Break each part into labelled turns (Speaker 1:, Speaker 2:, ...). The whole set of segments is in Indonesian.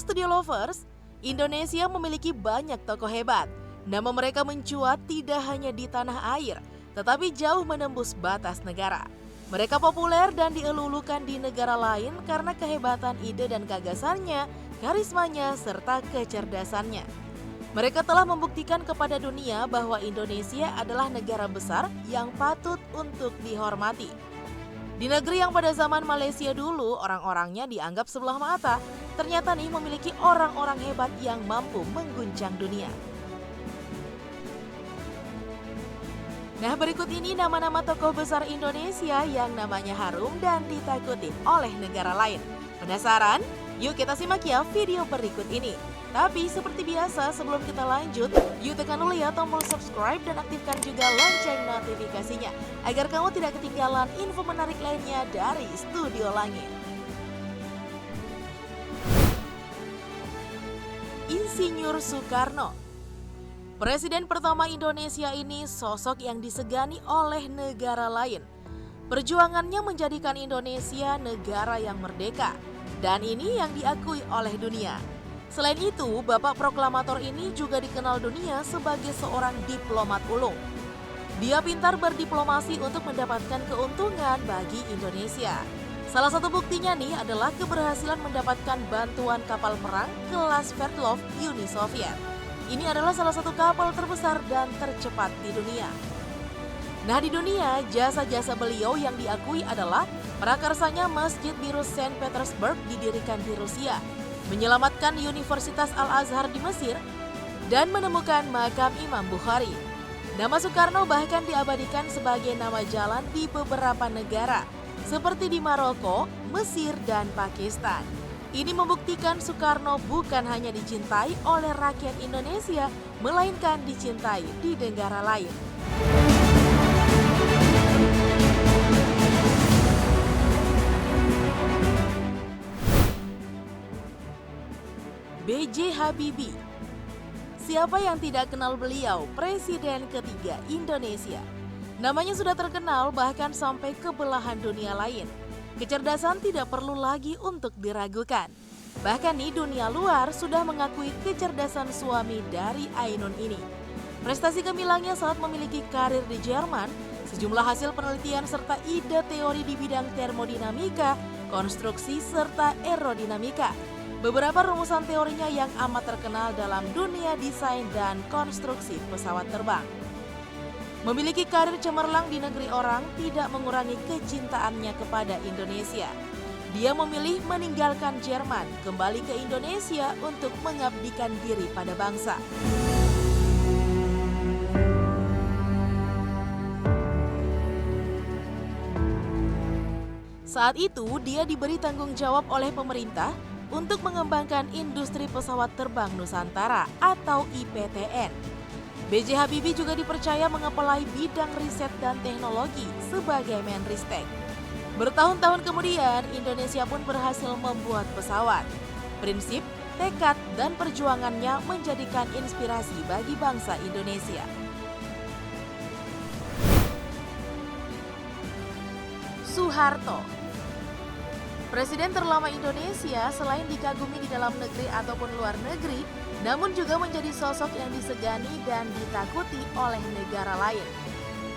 Speaker 1: studio lovers, Indonesia memiliki banyak tokoh hebat. Nama mereka mencuat tidak hanya di tanah air, tetapi jauh menembus batas negara. Mereka populer dan dielulukan di negara lain karena kehebatan ide dan gagasannya, karismanya, serta kecerdasannya. Mereka telah membuktikan kepada dunia bahwa Indonesia adalah negara besar yang patut untuk dihormati. Di negeri yang pada zaman Malaysia dulu orang-orangnya dianggap sebelah mata, ternyata nih memiliki orang-orang hebat yang mampu mengguncang dunia. Nah, berikut ini nama-nama tokoh besar Indonesia yang namanya harum dan ditakuti oleh negara lain. Penasaran? Yuk kita simak ya video berikut ini. Tapi seperti biasa sebelum kita lanjut, yuk tekan dulu ya tombol subscribe dan aktifkan juga lonceng notifikasinya agar kamu tidak ketinggalan info menarik lainnya dari Studio Langit. Insinyur Soekarno. Presiden pertama Indonesia ini sosok yang disegani oleh negara lain. Perjuangannya menjadikan Indonesia negara yang merdeka, dan ini yang diakui oleh dunia. Selain itu, Bapak Proklamator ini juga dikenal dunia sebagai seorang diplomat ulung. Dia pintar berdiplomasi untuk mendapatkan keuntungan bagi Indonesia. Salah satu buktinya nih adalah keberhasilan mendapatkan bantuan kapal perang kelas Sverdlov Uni Soviet. Ini adalah salah satu kapal terbesar dan tercepat di dunia. Nah, di dunia, jasa-jasa beliau yang diakui adalah prakarsanya Masjid Biru Saint Petersburg didirikan di Rusia, menyelamatkan Universitas Al-Azhar di Mesir, dan menemukan makam Imam Bukhari. Nama Soekarno bahkan diabadikan sebagai nama jalan di beberapa negara, seperti di Maroko, Mesir, dan Pakistan. Ini membuktikan Soekarno bukan hanya dicintai oleh rakyat Indonesia, melainkan dicintai di negara lain. B.J. Habibie. Siapa yang tidak kenal beliau, Presiden ketiga Indonesia? Namanya sudah terkenal bahkan sampai ke belahan dunia lain. Kecerdasan tidak perlu lagi untuk diragukan. Bahkan di dunia luar sudah mengakui kecerdasan suami dari Ainun ini. Prestasi gemilangnya saat memiliki karir di Jerman, sejumlah hasil penelitian serta ide teori di bidang termodinamika, konstruksi, serta aerodinamika. Beberapa rumusan teorinya yang amat terkenal dalam dunia desain dan konstruksi pesawat terbang. Memiliki karir cemerlang di negeri orang tidak mengurangi kecintaannya kepada Indonesia. Dia memilih meninggalkan Jerman, kembali ke Indonesia untuk mengabdikan diri pada bangsa. Saat itu, dia diberi tanggung jawab oleh pemerintah untuk mengembangkan industri pesawat terbang Nusantara atau IPTN. B.J. Habibie juga dipercaya mengepelai bidang riset dan teknologi sebagai Menristek. Bertahun-tahun kemudian, Indonesia pun berhasil membuat pesawat. Prinsip, tekad, dan perjuangannya menjadikan inspirasi bagi bangsa Indonesia. Soeharto. Presiden terlama Indonesia selain dikagumi di dalam negeri ataupun luar negeri, namun juga menjadi sosok yang disegani dan ditakuti oleh negara lain.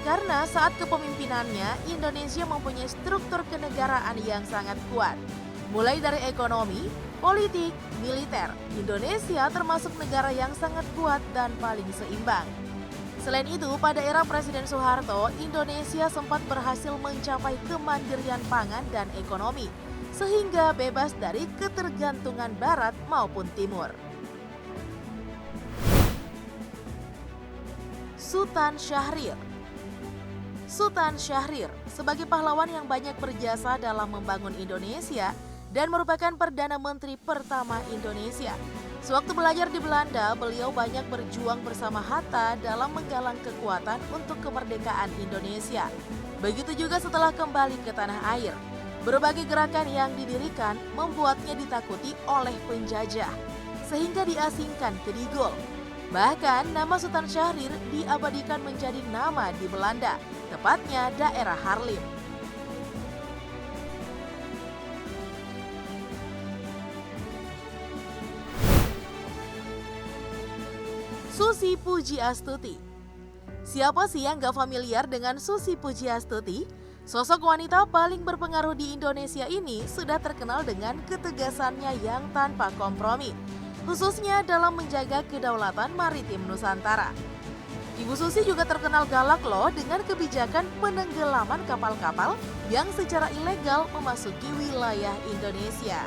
Speaker 1: Karena saat kepemimpinannya, Indonesia mempunyai struktur kenegaraan yang sangat kuat. Mulai dari ekonomi, politik, militer, Indonesia termasuk negara yang sangat kuat dan paling seimbang. Selain itu, pada era Presiden Soeharto, Indonesia sempat berhasil mencapai kemandirian pangan dan ekonomi, sehingga bebas dari ketergantungan Barat maupun Timur. Sultan Syahrir. Sultan Syahrir sebagai pahlawan yang banyak berjasa dalam membangun Indonesia dan merupakan Perdana Menteri pertama Indonesia. Sewaktu belajar di Belanda, beliau banyak berjuang bersama Hatta dalam menggalang kekuatan untuk kemerdekaan Indonesia. Begitu juga setelah kembali ke tanah air. Berbagai gerakan yang didirikan membuatnya ditakuti oleh penjajah, sehingga diasingkan ke Die Gaulle. Bahkan nama Sultan Syahrir diabadikan menjadi nama di Belanda, tepatnya daerah Haarlem. Susi Pujiastuti. Siapa sih yang gak familiar dengan Susi Pujiastuti? Sosok wanita paling berpengaruh di Indonesia ini sudah terkenal dengan ketegasannya yang tanpa kompromi, khususnya dalam menjaga kedaulatan maritim Nusantara. Ibu Susi juga terkenal galak loh dengan kebijakan penenggelaman kapal-kapal yang secara ilegal memasuki wilayah Indonesia.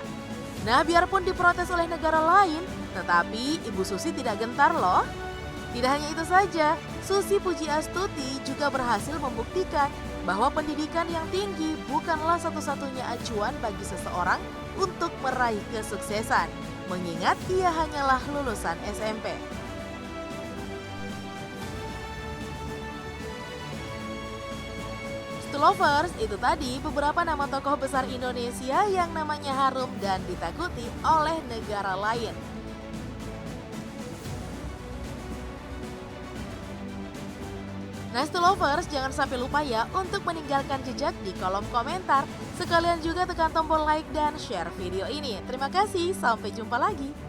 Speaker 1: Nah, biarpun diprotes oleh negara lain, tetapi Ibu Susi tidak gentar loh. Tidak hanya itu saja, Susi Pujiastuti juga berhasil membuktikan bahwa pendidikan yang tinggi bukanlah satu-satunya acuan bagi seseorang untuk meraih kesuksesan, mengingat ia hanyalah lulusan SMP. Lovers, itu tadi beberapa nama tokoh besar Indonesia yang namanya harum dan ditakuti oleh negara lain. Nah, Lovers, jangan sampai lupa ya untuk meninggalkan jejak di kolom komentar. Sekalian juga tekan tombol like dan share video ini. Terima kasih, sampai jumpa lagi.